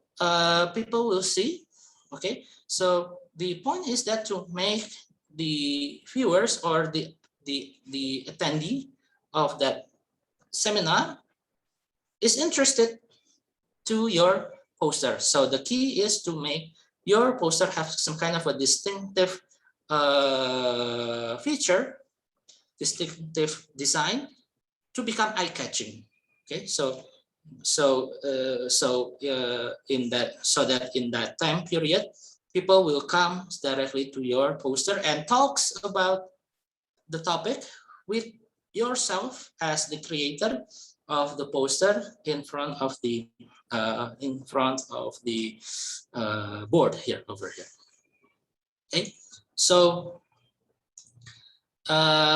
people will see, okay. So the point is that to make the viewers or the attendee of that seminar is interested to your poster. So the key is to make your poster have some kind of a distinctive feature, distinctive design to become eye-catching. Okay, so in that time period, people will come directly to your poster and talks about the topic with yourself as the creator of the poster in front of the board here, over here. Okay, so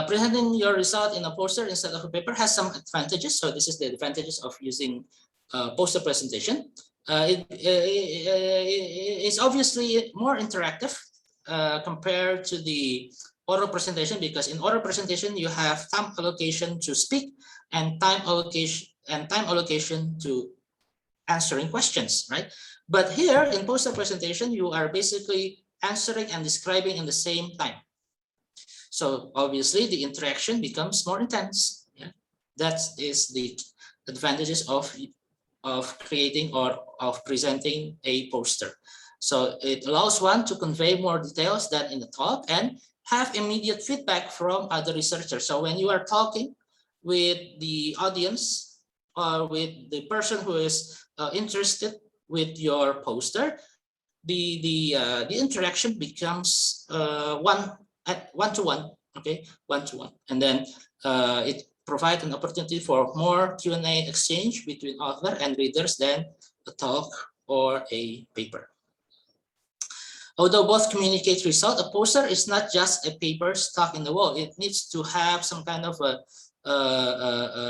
presenting your result in a poster instead of a paper has some advantages. So this is the advantages of using poster presentation. It's obviously more interactive compared to the oral presentation, because in oral presentation you have time allocation to speak and time allocation to answering questions, right? But here in poster presentation, you are basically answering and describing in the same time. So obviously the interaction becomes more intense. Yeah? That is the advantages of creating or of presenting a poster. So it allows one to convey more details than in the talk and have immediate feedback from other researchers. So when you are talking with the audience or with the person who is interested with your poster, the interaction becomes one-to-one, okay, one-to-one, and then it provides an opportunity for more Q&A exchange between author and readers than a talk or a paper. Although both communicate result, a poster is not just a paper stuck in the wall. It needs to have some kind of a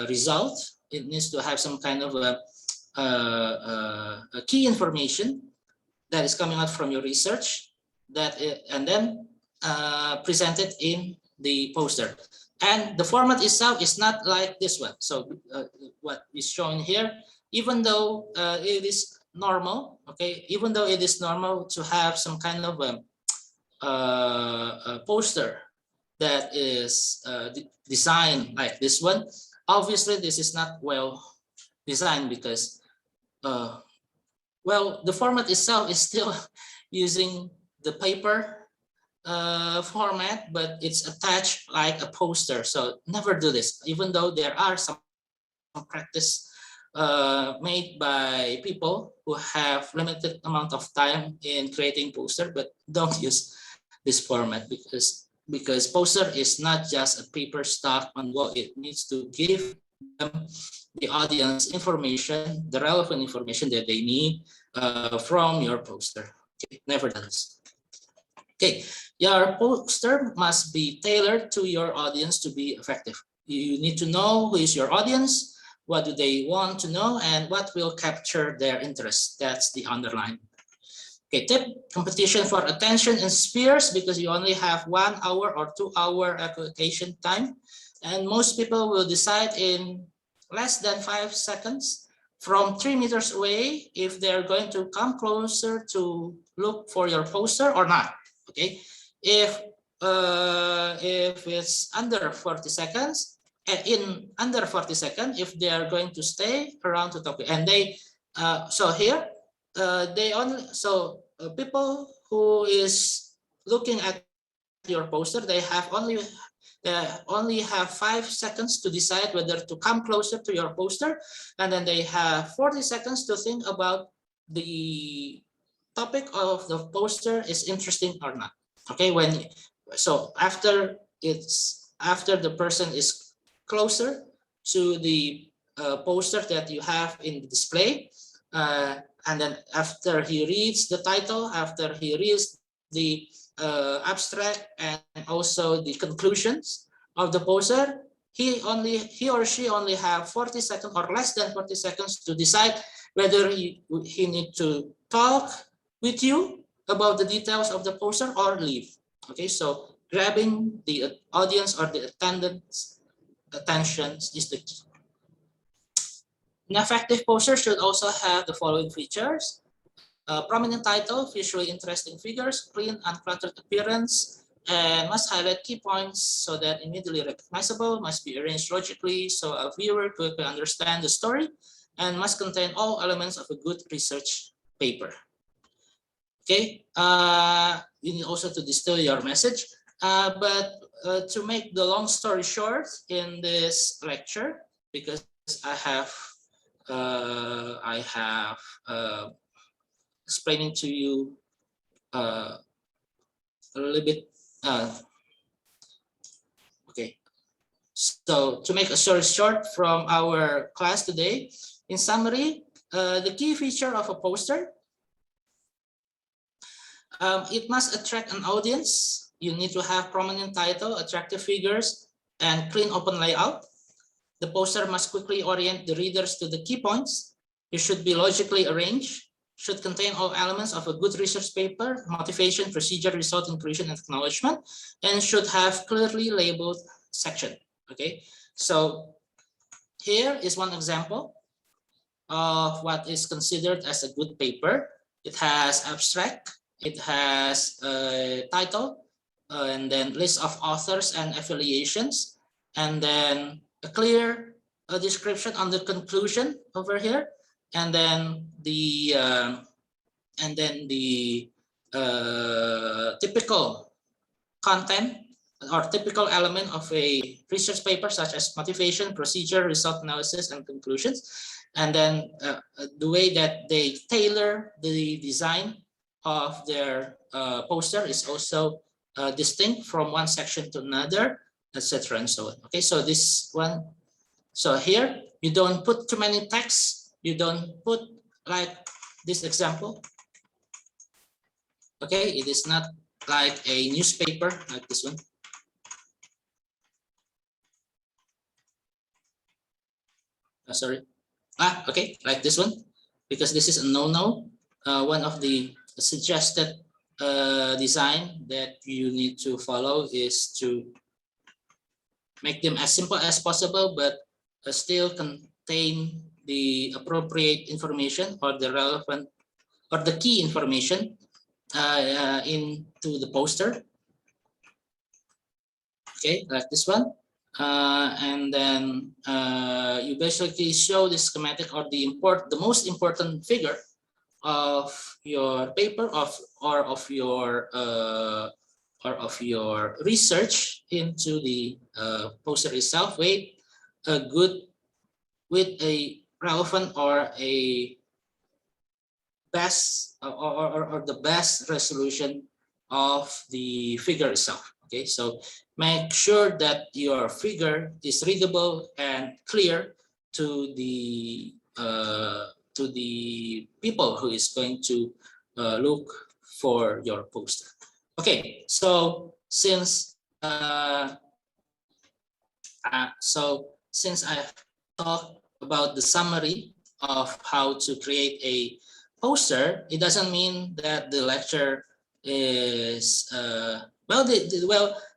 result. It needs to have some kind of a key information that is coming out from your research, and then presented in the poster. And the format itself is not like this one. So what is shown here, even though it is normal, okay, even though it is normal to have some kind of a poster that is designed like this one, obviously this is not well designed, because well, the format itself is still using the paper format, but it's attached like a poster. So never do this, even though there are some practice made by people who have limited amount of time in creating poster, but don't use this format, because poster is not just a paper stuck on wall. It needs to give them, the audience, information, the relevant information that they need from your poster. Okay, never done this. Okay, your poster must be tailored to your audience to be effective. You need to know who is your audience, what do they want to know, and what will capture their interest. That's the underline. Okay, tip: competition for attention in spheres, because you only have 1 hour or 2 hour application time, and most people will decide in less than 5 seconds from 3 meters away if they're going to come closer to look for your poster or not. Okay, if it's under 40 seconds, in under 40 seconds, if they are going to stay around to talk, and they so here they only, people who is looking at your poster, they only have 5 seconds to decide whether to come closer to your poster, and then they have 40 seconds to think about the topic of the poster is interesting or not. Okay, after the person is closer to the poster that you have in the display, and then after he reads the title, after he reads the abstract and also the conclusions of the poster, he or she only have 40 seconds or less than 40 seconds to decide whether he need to talk with you about the details of the poster or leave. Okay, so grabbing the audience or the attendant's attention is the key. An effective poster should also have the following features: prominent title, visually interesting figures, clean, uncluttered appearance, and must highlight key points so that immediately recognizable, must be arranged logically so a viewer quickly understand the story, and must contain all elements of a good research paper. Okay, you need also to distill your message, but to make the long story short in this lecture, because I have explaining to you a little bit. Okay, so to make a story short from our class today, in summary, the key feature of a poster, it must attract an audience. You need to have prominent title, attractive figures, and clean open layout. The poster must quickly orient the readers to the key points. It should be logically arranged, should contain all elements of a good research paper, motivation, procedure, result, inclusion, and acknowledgement, and should have clearly labeled section. Okay, so here is one example of what is considered as a good paper. It has abstract, it has a title, and then list of authors and affiliations, and then a clear description on the conclusion over here, and then the typical content or typical element of a research paper, such as motivation, procedure, result analysis, and conclusions. And then the way that they tailor the design of their poster is also distinct from one section to another, etc. and so on. Okay, so this one, so here you don't put too many texts, you don't put like this example. Okay, it is not like a newspaper like this one. Sorry. Okay, like this one, because this is a no-no. One of the suggested design that you need to follow is to make them as simple as possible, but still contain the appropriate information or the relevant or the key information into the poster. Okay, like this one. And then you basically show the schematic or the most important figure of your paper or of your research into the poster itself with a relevant or a best or the best resolution of the figure itself. Okay, so make sure that your figure is readable and clear to the people who is going to look for your poster. Okay, so since I've talked about the summary of how to create a poster, it doesn't mean that the lecture is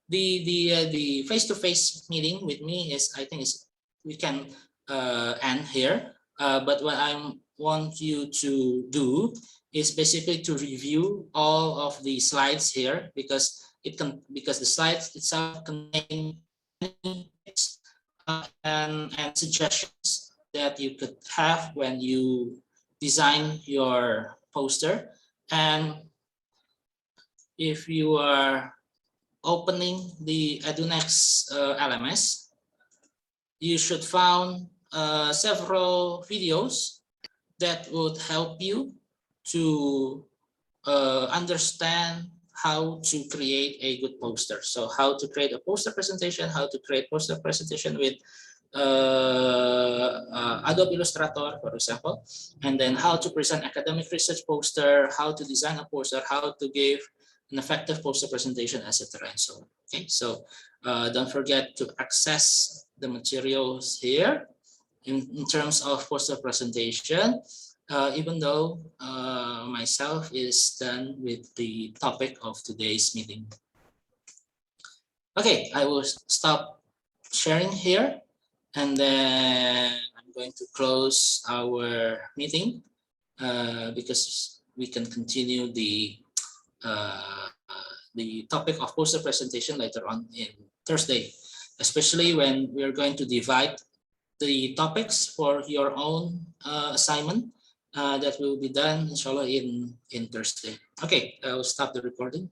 the face-to-face meeting with me is, I think, is we can end here. But what I want you to do is basically to review all of the slides here, because the slides itself contain tips and suggestions that you could have when you design your poster. And if you are opening the EduNext LMS, you should find several videos that would help you to understand how to create a good poster. So how to create a poster presentation, how to create poster presentation with Adobe Illustrator, for example, and then how to present academic research poster, how to design a poster, how to give an effective poster presentation, etc. and so on. Okay, so don't forget to access the materials here in terms of poster presentation. even though myself is done with the topic of today's meeting. Okay, I will stop sharing here, and then I'm going to close our meeting because we can continue the topic of poster presentation later on in Thursday, especially when we're going to divide the topics for your own assignment that will be done inshallah in Thursday. Okay, I'll stop the recording.